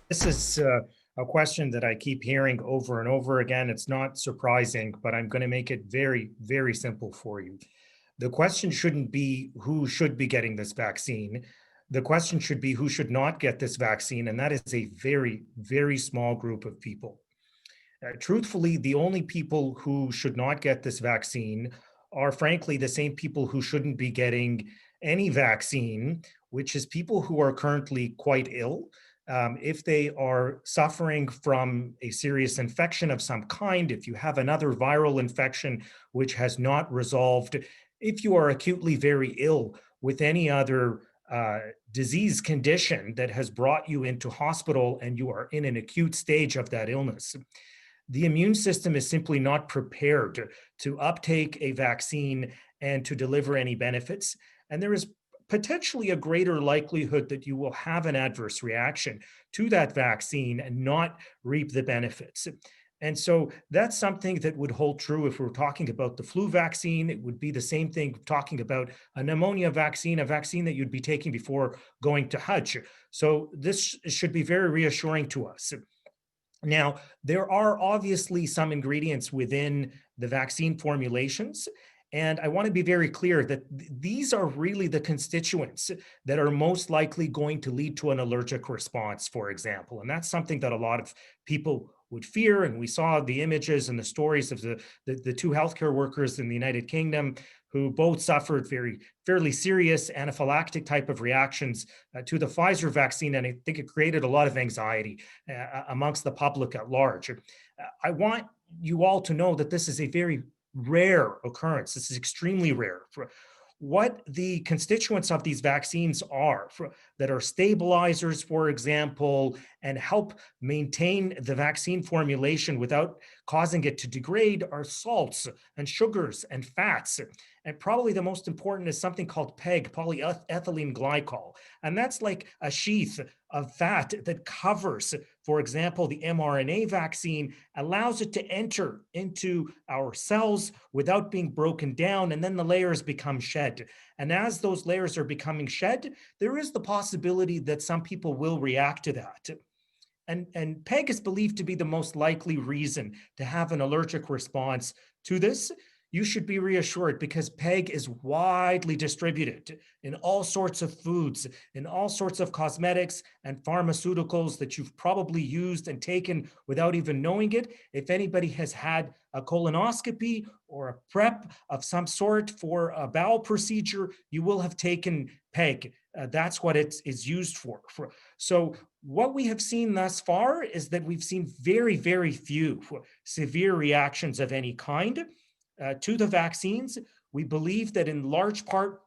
This is a question that I keep hearing over and over again. It's not surprising, but I'm going to make it very, very simple for you. The question shouldn't be who should be getting this vaccine. The question should be who should not get this vaccine. And that is a very, very small group of people. Truthfully, the only people who should not get this vaccine are, frankly, the same people who shouldn't be getting any vaccine, which is people who are currently quite ill. If they are suffering from a serious infection of some kind, if you have another viral infection which has not resolved, if you are acutely very ill with any other disease condition that has brought you into hospital and you are in an acute stage of that illness, the immune system is simply not prepared to uptake a vaccine and to deliver any benefits. And there is potentially a greater likelihood that you will have an adverse reaction to that vaccine and not reap the benefits. And so that's something that would hold true if we're talking about the flu vaccine. It would be the same thing talking about a pneumonia vaccine, a vaccine that you'd be taking before going to Hajj. So this should be very reassuring to us. Now, there are obviously some ingredients within the vaccine formulations, and I want to be very clear that these are really the constituents that are most likely going to lead to an allergic response, for example. And that's something that a lot of people would fear. And we saw the images and the stories of the two healthcare workers in the United Kingdom who both suffered fairly serious anaphylactic type of reactions to the Pfizer vaccine. And I think it created a lot of anxiety amongst the public at large. I want you all to know that this is a very rare occurrence. This is extremely rare. What the constituents of these vaccines are that are stabilizers, for example, and help maintain the vaccine formulation without causing it to degrade are salts and sugars and fats. And probably the most important is something called PEG, polyethylene glycol. And that's like a sheath of fat that covers, for example, the mRNA vaccine, allows it to enter into our cells without being broken down, and then the layers become shed. And as those layers are becoming shed, there is the possibility that some people will react to that. And PEG is believed to be the most likely reason to have an allergic response to this. You should be reassured because PEG is widely distributed in all sorts of foods, in all sorts of cosmetics and pharmaceuticals that you've probably used and taken without even knowing it. If anybody has had a colonoscopy or a prep of some sort for a bowel procedure, you will have taken PEG. That's what it is used for. So what we have seen thus far is that we've seen very, very few severe reactions of any kind to the vaccines. We believe that in large part,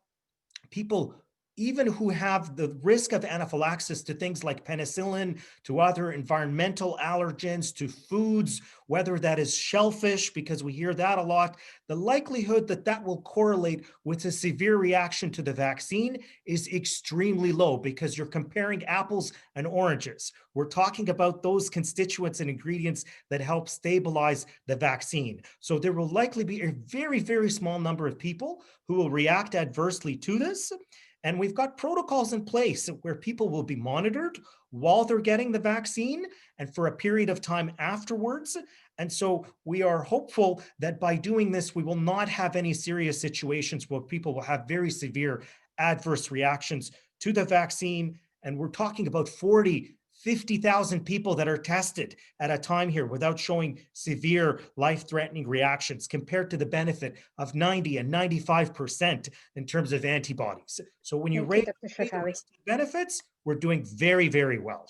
people, even who have the risk of anaphylaxis to things like penicillin, to other environmental allergens, to foods, whether that is shellfish, because we hear that a lot, the likelihood that that will correlate with a severe reaction to the vaccine is extremely low because you're comparing apples and oranges. We're talking about those constituents and ingredients that help stabilize the vaccine. So there will likely be a very, very small number of people who will react adversely to this. And we've got protocols in place where people will be monitored while they're getting the vaccine and for a period of time afterwards. And so we are hopeful that by doing this, we will not have any serious situations where people will have very severe adverse reactions to the vaccine. And we're talking about 50,000 people that are tested at a time here without showing severe life-threatening reactions compared to the benefit of 90 and 95% in terms of antibodies. So when you Thank you, rate Dr. the Sharkawy. benefits, we're doing very, very well.